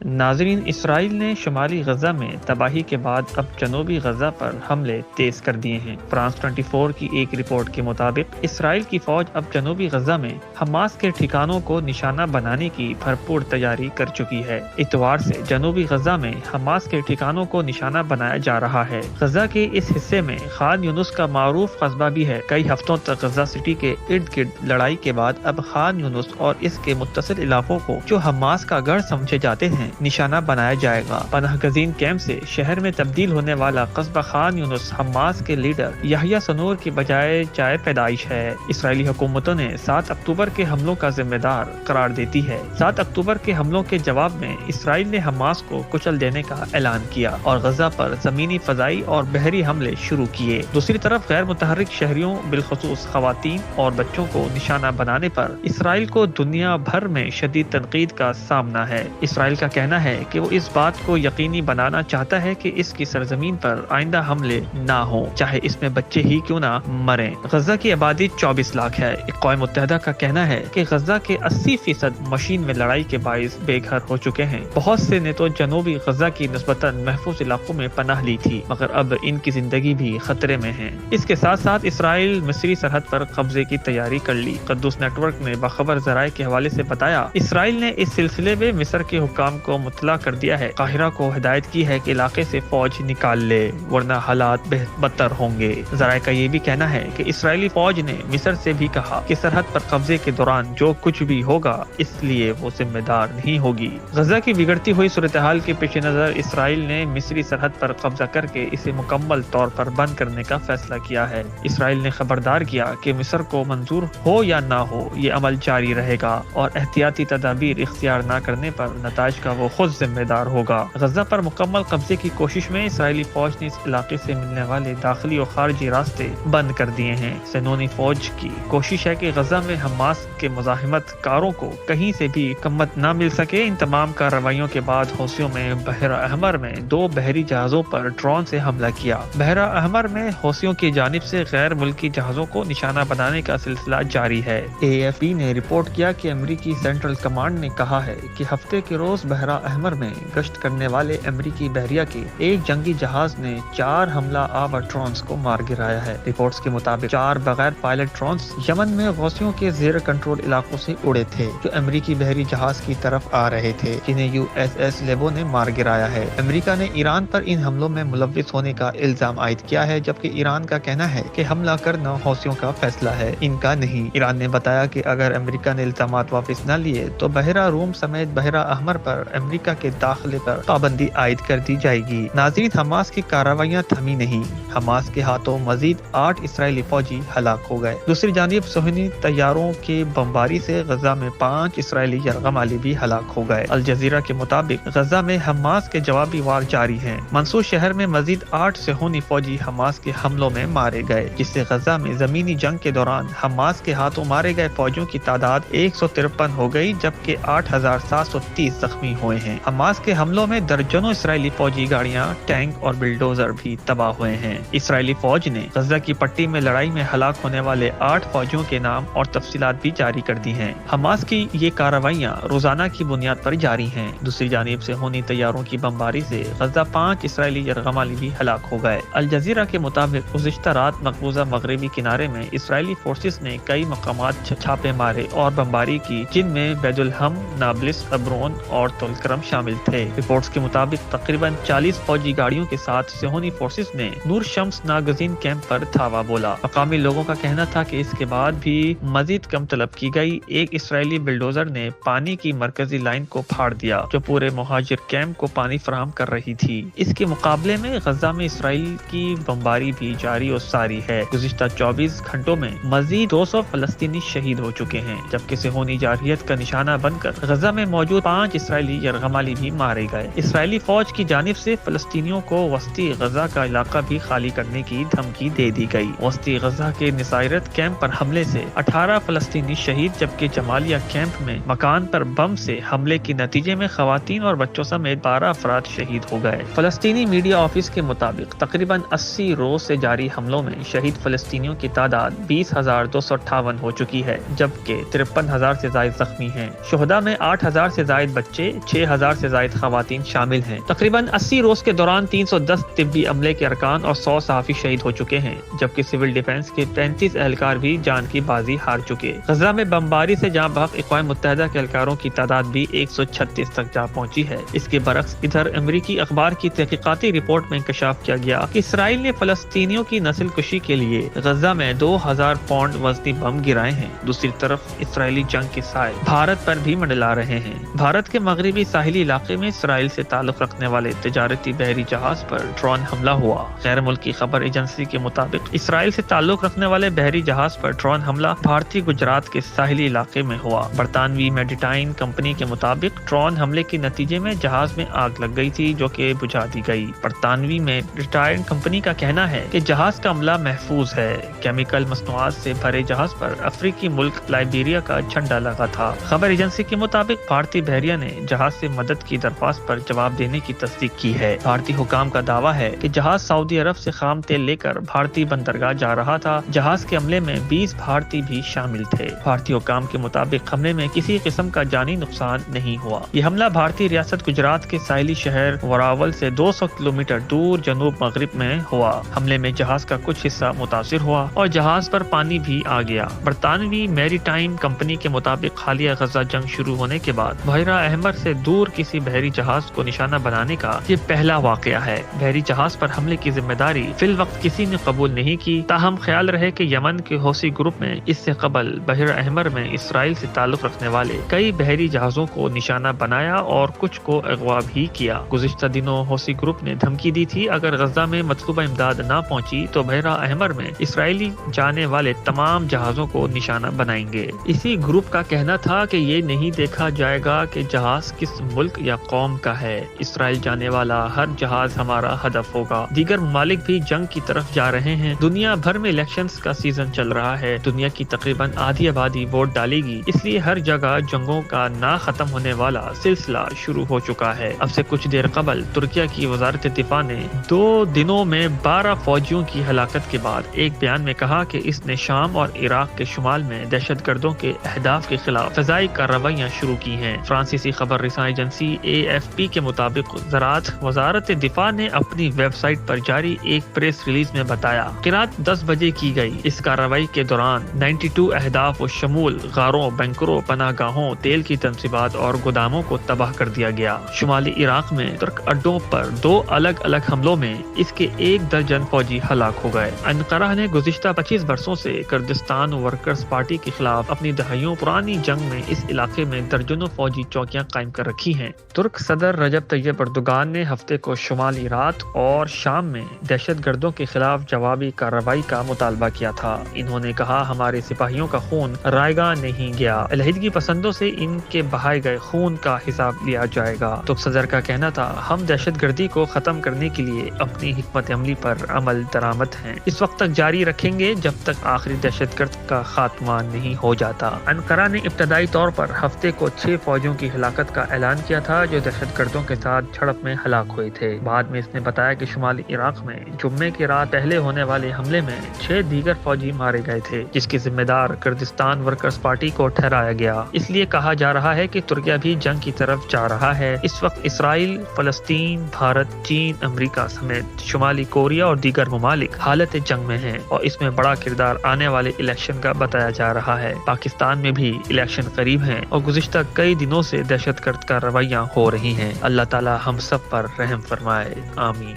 ناظرین، اسرائیل نے شمالی غزہ میں تباہی کے بعد اب جنوبی غزہ پر حملے تیز کر دیے ہیں۔ فرانس 24 کی ایک رپورٹ کے مطابق اسرائیل کی فوج اب جنوبی غزہ میں حماس کے ٹھکانوں کو نشانہ بنانے کی بھرپور تیاری کر چکی ہے۔ اتوار سے جنوبی غزہ میں حماس کے ٹھکانوں کو نشانہ بنایا جا رہا ہے۔ غزہ کے اس حصے میں خان یونس کا معروف قصبہ بھی ہے۔ کئی ہفتوں تک غزہ سٹی کے ارد گرد لڑائی کے بعد اب خان یونس اور اس کے متصل علاقوں کو جو حماس کا گڑھ سمجھے جاتے ہیں نشانہ بنایا جائے گا۔ پناہ گزین کیمپ سے شہر میں تبدیل ہونے والا قصبہ خان یونس حماس کے لیڈر یحییٰ سنور کی بجائے جائے پیدائش ہے۔ اسرائیلی حکومتوں نے 7 اکتوبر کے حملوں کا ذمہ دار قرار دیتی ہے۔ 7 اکتوبر کے حملوں کے جواب میں اسرائیل نے حماس کو کچل دینے کا اعلان کیا اور غزہ پر زمینی، فضائی اور بحری حملے شروع کیے۔ دوسری طرف غیر متحرک شہریوں بالخصوص خواتین اور بچوں کو نشانہ بنانے پر اسرائیل کو دنیا بھر میں شدید تنقید کا سامنا ہے۔ اسرائیل کا کہنا ہے کہ وہ اس بات کو یقینی بنانا چاہتا ہے کہ اس کی سرزمین پر آئندہ حملے نہ ہوں، چاہے اس میں بچے ہی کیوں نہ مریں۔ غزہ کی آبادی 24 لاکھ ہے۔ اقوام متحدہ کا کہنا ہے کہ غزہ کے 80% مشین میں لڑائی کے باعث بے گھر ہو چکے ہیں۔ بہت سے نے تو جنوبی غزہ کی نسبتاً محفوظ علاقوں میں پناہ لی تھی، مگر اب ان کی زندگی بھی خطرے میں ہے۔ اس کے ساتھ ساتھ اسرائیل مصری سرحد پر قبضے کی تیاری کر لی۔ قدس نیٹ ورک نے باخبر ذرائع کے حوالے سے بتایا، اسرائیل نے اس سلسلے میں مصر کے حکام کو مطلع کر دیا ہے۔ قاہرہ کو ہدایت کی ہے کہ علاقے سے فوج نکال لے، ورنہ حالات بدتر ہوں گے۔ ذرائع کا یہ بھی کہنا ہے کہ اسرائیلی فوج نے مصر سے بھی کہا کہ سرحد پر قبضے کے دوران جو کچھ بھی ہوگا اس لیے وہ ذمہ دار نہیں ہوگی۔ غزہ کی بگڑتی ہوئی صورتحال کے پیش نظر اسرائیل نے مصری سرحد پر قبضہ کر کے اسے مکمل طور پر بند کرنے کا فیصلہ کیا ہے۔ اسرائیل نے خبردار کیا کہ مصر کو منظور ہو یا نہ ہو یہ عمل جاری رہے گا اور احتیاطی تدابیر اختیار نہ کرنے پر نتائج کا وہ خود ذمہ دار ہوگا۔ غزہ پر مکمل قبضے کی کوشش میں اسرائیلی فوج نے اس علاقے سے ملنے والے داخلی اور خارجی راستے بند کر دیے ہیں۔ سنونی فوج کی کوشش ہے کہ غزہ میں حماس کے مزاحمت کاروں کو کہیں سے بھی کمت نہ مل سکے۔ ان تمام کارروائیوں کے بعد حوثیوں میں بحیرہ احمر میں 2 بحری جہازوں پر ڈرون سے حملہ کیا۔ بحیرہ احمر میں حوثیوں کی جانب سے غیر ملکی جہازوں کو نشانہ بنانے کا سلسلہ جاری ہے۔ AFP نے رپورٹ کیا کہ امریکی سینٹرل کمانڈ نے کہا ہے کہ ہفتے کے روز بحیرہ احمر میں گشت کرنے والے امریکی بحریہ کے ایک جنگی جہاز نے 4 حملہ آور ڈرونز کو مار گرایا ہے۔ رپورٹس کے مطابق 4 بغیر پائلٹ ڈرونز یمن میں حوثیوں کے زیر کنٹرول علاقوں سے اڑے تھے جو امریکی بحری جہاز کی طرف آ رہے تھے، جنہیں USS لیبو نے مار گرایا ہے۔ امریکہ نے ایران پر ان حملوں میں ملوث ہونے کا الزام عائد کیا ہے، جبکہ ایران کا کہنا ہے کہ حملہ کرنا حوثیوں کا فیصلہ ہے، ان کا نہیں۔ ایران نے بتایا کہ اگر امریکہ نے الزامات واپس نہ لیے تو بحیرہ روم سمیت بحیرہ احمر پر امریکہ کے داخلے پر پابندی عائد کر دی جائے گی۔ ناظرین، حماس کی کارروائیاں تھمی نہیں۔ حماس کے ہاتھوں مزید 8 اسرائیلی فوجی ہلاک ہو گئے۔ دوسری جانب صہیونی طیاروں کی بمباری سے غزہ میں 5 اسرائیلی یرغمالی بھی ہلاک ہو گئے۔ الجزیرہ کے مطابق غزہ میں حماس کے جوابی وار جاری ہیں۔ منصور شہر میں مزید 8 صہیونی فوجی حماس کے حملوں میں مارے گئے، جس سے غزہ میں زمینی جنگ کے دوران حماس کے ہاتھوں مارے گئے فوجیوں کی تعداد 153 ہو گئی، جبکہ 8730 زخمی ہوئے ہیں۔ حماس کے حملوں میں درجنوں اسرائیلی فوجی گاڑیاں، ٹینک اور بلڈوزر بھی تباہ ہوئے ہیں۔ اسرائیلی فوج نے غزہ کی پٹی میں لڑائی میں ہلاک ہونے والے 8 فوجیوں کے نام اور تفصیلات بھی جاری کر دی ہیں۔ حماس کی یہ کارروائیاں روزانہ کی بنیاد پر جاری ہیں۔ دوسری جانب صہیونی طیاروں کی بمباری سے غزہ 5 اسرائیلی یرغمالی بھی ہلاک ہو گئے۔ الجزیرہ کے مطابق گزشتہ رات مقبوضہ مغربی کنارے میں اسرائیلی فورسز نے کئی مقامات چھاپے مارے اور بمباری کی، جن میں بیت الحم، نابلس، عبرون اور تلکرم شامل تھے۔ رپورٹس کے مطابق تقریباً 40 فوجی گاڑیوں کے ساتھ صہیونی فورسز نے نور شمس ناگزین کیمپ پر دھاوا بولا۔ مقامی لوگوں کا کہنا تھا کہ اس کے بعد بھی مزید کم طلب کی گئی۔ ایک اسرائیلی بلڈوزر نے پانی کی مرکزی لائن کو پھاڑ دیا جو پورے مہاجر کیمپ کو پانی فراہم کر رہی تھی۔ اس کے مقابلے میں غزہ میں اسرائیل کی بمباری بھی جاری و ساری ہے۔ گزشتہ 24 گھنٹوں میں مزید 200 فلسطینی شہید ہو چکے ہیں، جبکہ صہیونی جارحیت کا نشانہ بن کر غزہ میں موجود 5 اسرائیلی یرغمالی بھی مارے گئے۔ اسرائیلی فوج کی جانب سے فلسطینیوں کو وسطی غزہ کا علاقہ بھی خالی کرنے کی دھمکی دے دی گئی۔ وسطی غزہ کے نصیرت کیمپ پر حملے سے 18 فلسطینی شہید، جبکہ جمالیہ کیمپ میں مکان پر بم سے حملے کے نتیجے میں خواتین اور بچوں سمیت 12 افراد شہید ہو گئے۔ فلسطینی میڈیا آفس کے مطابق تقریباً 80 روز سے جاری حملوں میں شہید فلسطینیوں کی تعداد 20,258 ہو چکی ہے، جبکہ 53,000 سے زائد زخمی ہیں۔ شہداء میں 8,000 سے زائد بچے، 6 6000 سے زائد خواتین شامل ہیں۔ تقریباً 80 روز کے دوران 310 طبی عملے کے ارکان اور 100 صحافی شہید ہو چکے ہیں، جبکہ سول ڈیفنس کے 35 اہلکار بھی جان کی بازی ہار چکے۔ غزہ میں بمباری سے جاں بحق اقوام متحدہ کے اہلکاروں کی تعداد بھی 136 تک جا پہنچی ہے۔ اس کے برعکس ادھر امریکی اخبار کی تحقیقاتی رپورٹ میں انکشاف کیا گیا کہ اسرائیل نے فلسطینیوں کی نسل کشی کے لیے غزہ میں 2000 پاؤنڈ وزنی بم گرائے ہیں۔ دوسری طرف اسرائیلی جنگ کے سائے بھارت پر بھی منڈلا رہے ہیں۔ بھارت کے مغربی ساحلی علاقے میں اسرائیل سے تعلق رکھنے والے تجارتی بحری جہاز پر ڈرون حملہ ہوا۔ غیر ملکی خبر ایجنسی کے مطابق اسرائیل سے تعلق رکھنے والے بحری جہاز پر ڈرون حملہ بھارتی گجرات کے ساحلی علاقے میں ہوا۔ برطانوی میڈیٹائن کمپنی کے مطابق ڈرون حملے کے نتیجے میں جہاز میں آگ لگ گئی تھی، جو کہ بجھا دی گئی۔ برطانوی میڈیٹائن کمپنی کا کہنا ہے کہ جہاز کا عملہ محفوظ ہے۔ کیمیکل مصنوعات سے بھرے جہاز پر افریقی ملک لائبیریا کا جھنڈا لگا تھا۔ خبر ایجنسی کے مطابق بھارتی بحریہ نے جہاز سے مدد کی درخواست پر جواب دینے کی تصدیق کی ہے۔ بھارتی حکام کا دعویٰ ہے کہ جہاز سعودی عرب سے خام تیل لے کر بھارتی بندرگاہ جا رہا تھا۔ جہاز کے عملے میں 20 بھارتی بھی شامل تھے۔ بھارتی حکام کے مطابق حملے میں کسی قسم کا جانی نقصان نہیں ہوا۔ یہ حملہ بھارتی ریاست گجرات کے ساحلی شہر وراول سے 200 کلومیٹر دور جنوب مغرب میں ہوا۔ حملے میں جہاز کا کچھ حصہ متاثر ہوا اور جہاز پر پانی بھی آ گیا۔ برطانوی میری ٹائم کمپنی کے مطابق حالیہ غزہ جنگ شروع ہونے کے بعد بحیرہ احمر سے دور کسی بحری جہاز کو نشانہ بنانے کا یہ پہلا واقعہ ہے۔ بحری جہاز پر حملے کی ذمہ داری فی الوقت کسی نے قبول نہیں کی، تاہم خیال رہے کہ یمن کے حوثی گروپ میں اس سے قبل بحیرہ احمر میں اسرائیل سے تعلق رکھنے والے کئی بحری جہازوں کو نشانہ بنایا اور کچھ کو اغوا بھی کیا۔ گزشتہ دنوں حوثی گروپ نے دھمکی دی تھی اگر غزہ میں مطلوبہ امداد نہ پہنچی تو بحیرہ احمر میں اسرائیلی جانے والے تمام جہازوں کو نشانہ بنائیں گے۔ اسی گروپ کا کہنا تھا کہ یہ نہیں دیکھا جائے گا کہ جہاز کس ملک یا قوم کا ہے، اسرائیل جانے والا ہر جہاز ہمارا ہدف ہوگا۔ دیگر ممالک بھی جنگ کی طرف جا رہے ہیں۔ دنیا بھر میں الیکشنز کا سیزن چل رہا ہے۔ دنیا کی تقریباً آدھی آبادی ووٹ ڈالے گی، اس لیے ہر جگہ جنگوں کا نہ ختم ہونے والا سلسلہ شروع ہو چکا ہے۔ اب سے کچھ دیر قبل ترکیہ کی وزارت دفاع نے 2 دنوں میں 12 فوجیوں کی ہلاکت کے بعد ایک بیان میں کہا کہ اس نے شام اور عراق کے شمال میں دہشت گردوں کے اہداف کے خلاف فضائی کارروائیاں شروع کی ہیں۔ فرانسیسی خبر رساں ایجنسی AFP کے مطابق زراعت وزارت دفاع نے اپنی ویب سائٹ پر جاری ایک پریس ریلیز میں بتایا کہ رات 10 بجے کی گئی اس کارروائی کے دوران 92 اہداف و شمول غاروں، بنکروں، پناہ گاہوں، تیل کی تنصیبات اور گوداموں کو تباہ کر دیا گیا۔ شمالی عراق میں ترک اڈوں پر 2 الگ الگ حملوں میں اس کے 1 درجن فوجی ہلاک ہو گئے۔ انقرہ نے گزشتہ 25 برسوں سے کردستان ورکرز پارٹی کے خلاف اپنی دہائیوں پرانی جنگ میں اس علاقے میں درجنوں فوجی چوکیاں قائم کر رکھی ہیں۔ ترک صدر رجب طیب ایردوغان نے ہفتے کو شمالی عراق اور شام میں دہشت گردوں کے خلاف جوابی کارروائی کا مطالبہ کیا تھا۔ انہوں نے کہا ہمارے سپاہیوں کا خون رائیگاں نہیں گیا، علیحدگی پسندوں سے ان کے بہائے گئے خون کا حساب لیا جائے گا۔ ترک صدر کا کہنا تھا ہم دہشت گردی کو ختم کرنے کے لیے اپنی حکمت عملی پر عمل درآمد ہیں، اس وقت تک جاری رکھیں گے جب تک آخری دہشت گرد کا خاتمہ نہیں ہو جاتا۔ انقرہ نے ابتدائی طور پر ہفتے کو 6 فوجیوں کی ہلاکت کا اعلان کیا تھا جو دہشت گردوں کے ساتھ جھڑپ میں ہلاک ہوئے تھے۔ بعد میں اس نے بتایا کہ شمالی عراق میں جمعے کی رات پہلے ہونے والے حملے میں 6 دیگر فوجی مارے گئے تھے، جس کے ذمہ دار کردستان ورکرز پارٹی کو ٹھہرایا گیا۔ اس لیے کہا جا رہا ہے کہ ترکیہ بھی جنگ کی طرف جا رہا ہے۔ اس وقت اسرائیل، فلسطین، بھارت، چین، امریکہ سمیت شمالی کوریا اور دیگر ممالک حالت جنگ میں ہیں اور اس میں بڑا کردار آنے والے الیکشن کا بتایا جا رہا ہے۔ پاکستان میں بھی الیکشن قریب ہیں اور گزشتہ کئی دنوں سے دہشت گرد کارروائیاں ہو رہی ہیں۔ اللہ تعالی ہم سب پر رحم فرمائے، آمین۔